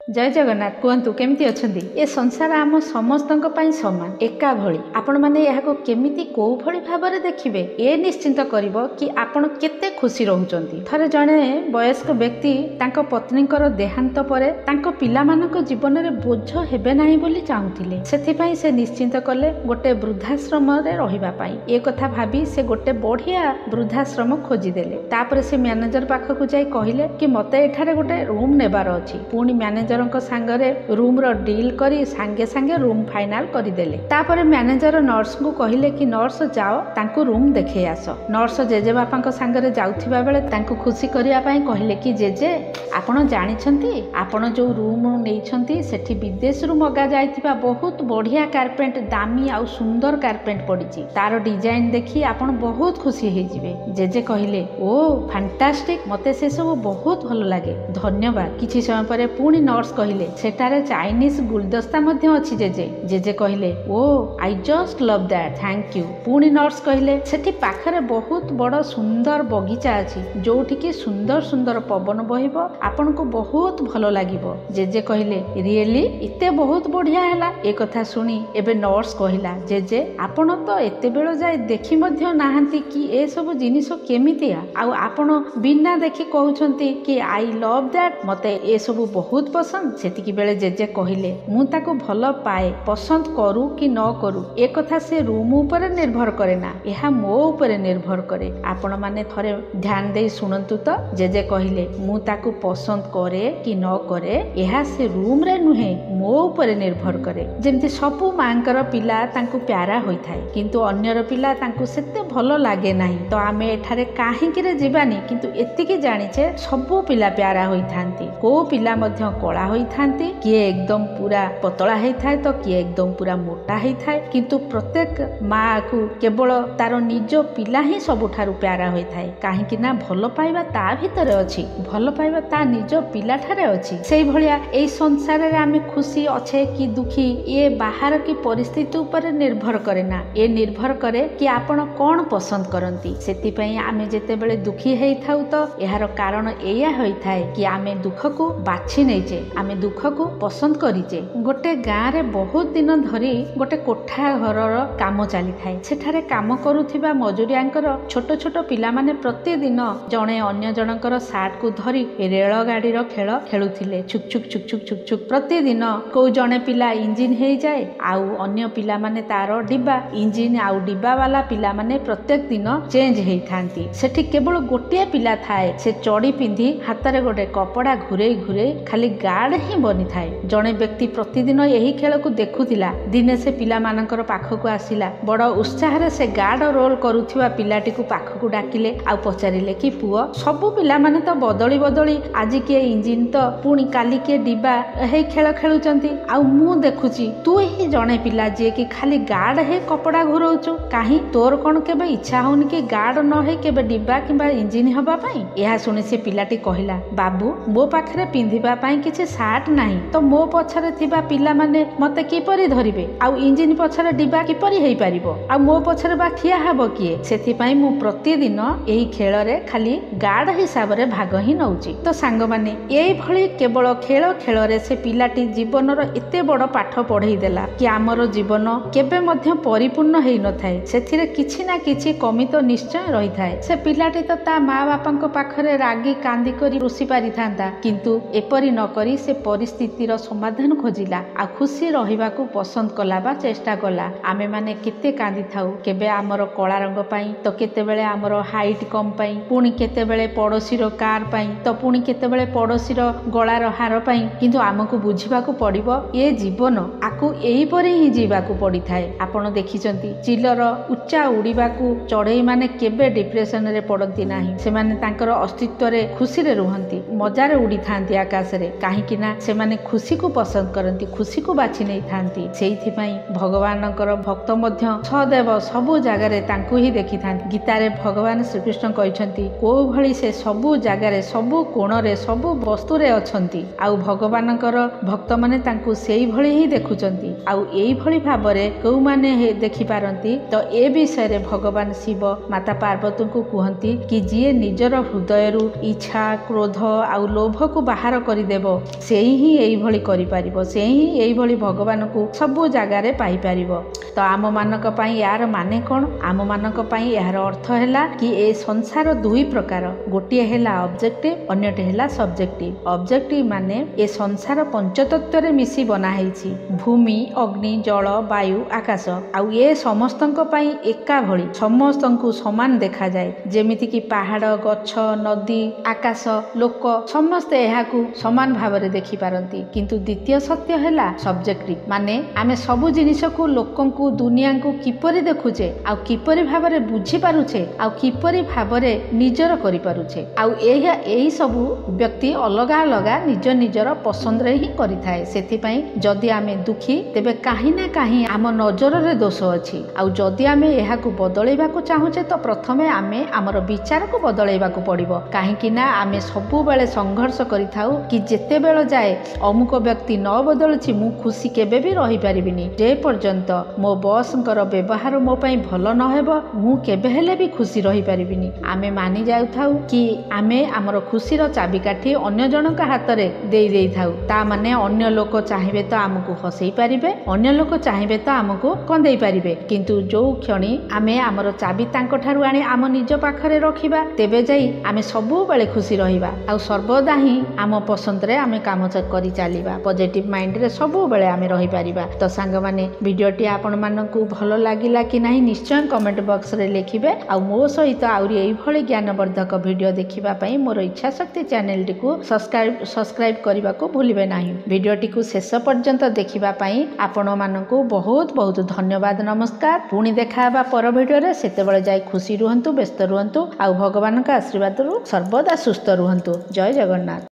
जय जगन्नाथ कहतु केमती अच्छा ये संसार आम समस्त समान एका भली आपण मैंने यहाँ केमिति कौ भली भाव में देखिए ए निश्चिंत कर कि आपण केते खुशी रहउचंती। थरे जड़े वयस्क व्यक्ति तांको पत्नीकर देहांत पर तांको पिलामानक जीवन में बोझ हेबे नाही बोली चाहूथिले, सेथिपई से निश्चिंत कले गोटे वृद्धाश्रम रे रहिबा पई। ए कथा भाबी से गोटे बढ़िया वृद्धाश्रम खोजिदेले। तापर से मैनेजर पाखक जाई कहिले कि मते एठारे गोटे रूम नेबार अछि। पुणी मैनेजर सांगरे रूम रो डील करी सांगे सांगे रूम फाइनल करदेले। तापर मैनेजर नर्स को कहिले कि नर्स जाओ तांको रूम देखे आस। नर्स जेजे बापा सांगरे जाउथिबा बेले तांको खुशी करिया पई कहिले कि जेजे आपण जानिछंती आपण जो रूम नेइछंती सेठी विदेश रु मगा जाइथिबा बहुत बढ़िया कारपेंट दामी आ सुंदर कारपेंट पड़िछि, तार डिजाइन देखि आपण बहुत खुशी हे जिवे। जेजे कहिले ओ फैंटास्टिक, मते से सब बहुत भलो लागे, धन्यवाद। किछि समय परे पुणी नर्स कहिले सेटारे चाइनीज गुलदस्ता मध्य अछि जेजे। जेजे कहिले oh I just love that, thank you. पुणी नर्स कहिले सेठी पाखरे बहुत बड़ सुंदर बगीचा अछि जोठी कि सुंदर सुंदर पवन बहिबो, आपन को बहुत भलो लागिबो। जेजे कहिले रियली इते बहुत बढ़िया हैला। ए कथा सुनी एबे नर्स कहिला जेजे आपण तो एते बेलो जाय देखि मध्य नाहंती कि ए सब जिनिस केमितिया, आ आपण बिना देखि कहउछंती कि आई लव दैट, मते ए सब बहुत पसंद। सेतिकी बेले जेजे कहिले मु ताको भल पाए, पसंद करू कि न करू ए कथा से रूम ऊपर निर्भर करे ना, एहा मो ऊपर निर्भर करे। आपण माने थरे ध्यान दे सुनंतु तो। जेजे कहिले मु ताको पसंद करे कि न करे एहा से रूम रे नुहे मो ऊपर निर्भर करे। जेमति सबु मांकर पिला तांकु प्यारा होई थाए किंतु अन्यर पिला तांकु सेते भलो लागे नाही, तो आमे एठारे काहेकि रे जीवानी किंतु एतिकी जानिछे सबु पिला प्यारा होई थांती। को पिला मध्य कला होई थांती, किए एकदम पूरा पतला होई थाए तो किए एकदम पूरा मोटा होई थाए, किंतु प्रत्येक माँ को केवल तार निज पिला ही सबुठारु प्यारा होई थाए। काहेकि ना भलो पाइबा ता भितरे अछि, भलो पाइबा ता निज पिला ठारे अछि। सेई भलिया एई संसार रे आमे खुशी अच्छे कि दुखी ये बाहर की परिस्थिति ऊपर निर्भर करे ना, ये निर्भर करे कि आपण कोन पसंद करंती। सेति पई आमे जेते बेले दुखी हेई थाउ तो एहार कारण एया होई थाए कि आमे दुख को बाछि नैचे, आमे दुख को पसंद करिचे। गोटे गाँ रे बहुत दिन धरी गोटे कोठा घरर काम चली थाए। सेठारे काम करुथिबा मजुरियांकर छोट छोट पिला माने प्रतिदिन जणे अन्य जनकर सार्ट को धरी रेल गाड़ी रो खेल खेलुथिले। छुक छुक छुक छुक छुक छुक प्रतिदिन को जणे पिला इंजिन हेई जाए, आउ अन्य पिला माने तार डिब्बा, इंजिन आउ डिब्बा वाला पिला माने प्रत्येक दिन चेंज हेई थांती। सेठी केवल गोटे पिला थाए, से चढ़ी पिंधि हाथ में गोटे कपड़ा घुरे घुरे खाली गार्ड ही बनी थाए। जड़े व्यक्ति प्रतिदिन यही खेल को देखुला। दिने से पिला मानकर पाखक आसिला, बड़ उत्साह से गार्ड रोल करुथिबा पिलाटी को पाखक डाकिले आ पचारिले कि पुओ सबु पिला माने तो बदली बदली आज किए इंजिन तो पुणी काली किए डिब्बा हे खेल खेलुचंती, आ मु देखुची तू ही जड़े पिला जे कि खाली गार्ड हे कपड़ा घुराउचु, काहे तोर कोन केबे इच्छा होनी कि गार्ड न हे केबे डिब्बा किबा इंजिन हबा पई। यह शुणी से पिलाटी कहिला बाबू मो पाखरे पिंधिबा पई किछि सार्ट नाही, तो मो पछरे थिबा पिला माने मते किपरि धरिबे, आउ इंजिन पछरे डिब्बा किपरि हेई परिबो, आ मो पछरे बा ठिया हबो किए। सेथि पई मु प्रतिदिन एही खेल रे खाली गार्ड हिसाब रे भाग ही नउची। तो सांग माने एई भली केवल खेल खेल रे से पिलाटी जीवन रो एते बड़ पाठ पढ़ेई देला कि आमर जीवन केबे मध्य परिपूर्ण हेई न थाए, सेथिरे किछि ना किछि कमी तो निश्चय रही थाए। से पिलाटी तो ता माँ बापांको पाखरे रागी कांदी करी रुसी पारि थांता, किंतु एपरि न करी से परिस्थितिर समाधान खोजिला आ खुशी रहिबाकू पसंद कला बा चेष्टा कला। आमे माने केते कांदी थाउ, केबे आमर कला रंग पई तो केतेबेले आमर हाइट कम पई, पुणी केतेबेले पड़ोसीर कार पई, तो पुणी केतेबेले पड़ोसीर गଳାର हार पई, किंतु आमको बुझिबाकू पड़िबो ए जीवन आकू एही परि ही जीवाकू पड़ी थाए। आपण देखिचंती चिलर उच्चा उड़ीबाकू चढ़ई माने केबे डिप्रेशन रे पड़ती नाही, से माने तांकर अस्तित्व रे खुशी रे रुहंती, मजारे उड़ी थांती आकाश रे, काहेकि ना से माने खुशी को पसंद करती, खुशी को बाछि नै थांती। सेइथि पई भगवानकर भक्त मध्य सदैव सबु जगह रे तांकू ही देखि थांती। गीता रे भगवान श्री कृष्ण कहिसंती को भली से सबु जगह रे सबु कोण रे सबु वस्तु रे अछंती, आउ भगवानकर भक्त माने तांकू सेई भली ही देखुचंती। आउ एई भली भाबरे को माने देखि पारंती, तो ए विषय रे भगवान शिव माता पार्वती को कहती कि जी निजर हृदय इच्छा क्रोध आउ लोभ को बाहर करदेव से ही एइभଳି करिपारिबो से ही एइभଳି भगवान को सबु जगार पाइपारिबो। तो आम मानक पई यार माने कोन आम मानक पई यार अर्थ हैला कि ए संसार दुई प्रकार गोटिए हैला ऑब्जेक्टिव अन्यटे हैला सब्जेक्टिव। ऑब्जेक्टिव माने ए संसार पंचतत्व रे मिसी बना हैछि भूमि अग्नि जल वायु आकाश आउ ए समस्तक पई एका भଳି समस्तंकु समान देखा जाए जेमिति कि पहाड़ गछ नदी आकाश लोक समस्ते एहाकु समान भावरे देखि पारंती। किंतु द्वितीय सत्य हैला सब्जेक्टिव माने आमे सबु जिनिस को लोकंकु दुनिया को किपरि देखुचे आउ किपरि भावरे बुझी पारुछे आउ किपरि भावरे निजर करि पारुछे आउ एही सबु व्यक्ति अलगा अलगा निज निजर पसंद रे ही करिथाए। सेथि पई जदि आमे दुखी तेबे काहे ना काहे आम नजर रे दोष अछि आउ जदि आमे एहाकु बदलैबा को चाहुचे तो प्रथमे आमे हमर विचार को बदलैबा को पड़िबो। काहे कि ना आमे सबु बेले संघर्ष करिथाउ कि जेते बेल जाए अमुक व्यक्ति न बदलछि मु खुशी केबे भी रहि परिबिनी जे पर्यंत मो बॉसंकर व्यवहार मो पई भल न हेबो मु केबे हेले भी खुशी रहि परिबिनी। आमे मानि जाउथाउ कि आमे हमर खुशीर चाबिकाठी अन्य जनक हाथ रे देई देई थाउ ता माने अन्य लोक चाहिबे तो हमकु हसई पारिबे अन्य लोक चाहिबे तो हमकु कंदेई पारिबे। किंतु जो क्षणी आमे हमर चाबी तांको ठारु आनी आम निज पाखरे रखिबा तेबे जाई आमे सबु बेले खुशी रहिबा आ सर्वदा ही आम पसंद रे आमे काम करि चालिबा पॉजिटिव माइंड रे सबु बेले आमे रहि पारिबा। तो सांग माने वीडियोटी आपण मानकु भलो लागिला कि नाही निश्चय कमेंट बॉक्स रे लिखिबे आ मो सहित आउरी एई भली ज्ञानवर्धक वीडियो देखिबा पई मोर इच्छा शक्ति चैनल टी को सब्सक्राइब करबा को भूलिबे नाही। वीडियोटी को शेष पर्यंत देखिबा पई आपण मानकु बहुत बहुत धन्यवाद नमस्कार। पुणी देखाबा पर वीडियो रे सेतेबेले जाई खुशी रुहंतु व्यस्त रुहंतु आ भगवान का आशीर्वाद रु सर्वदा सुस्थ रुहंतु। जय जगन्नाथ।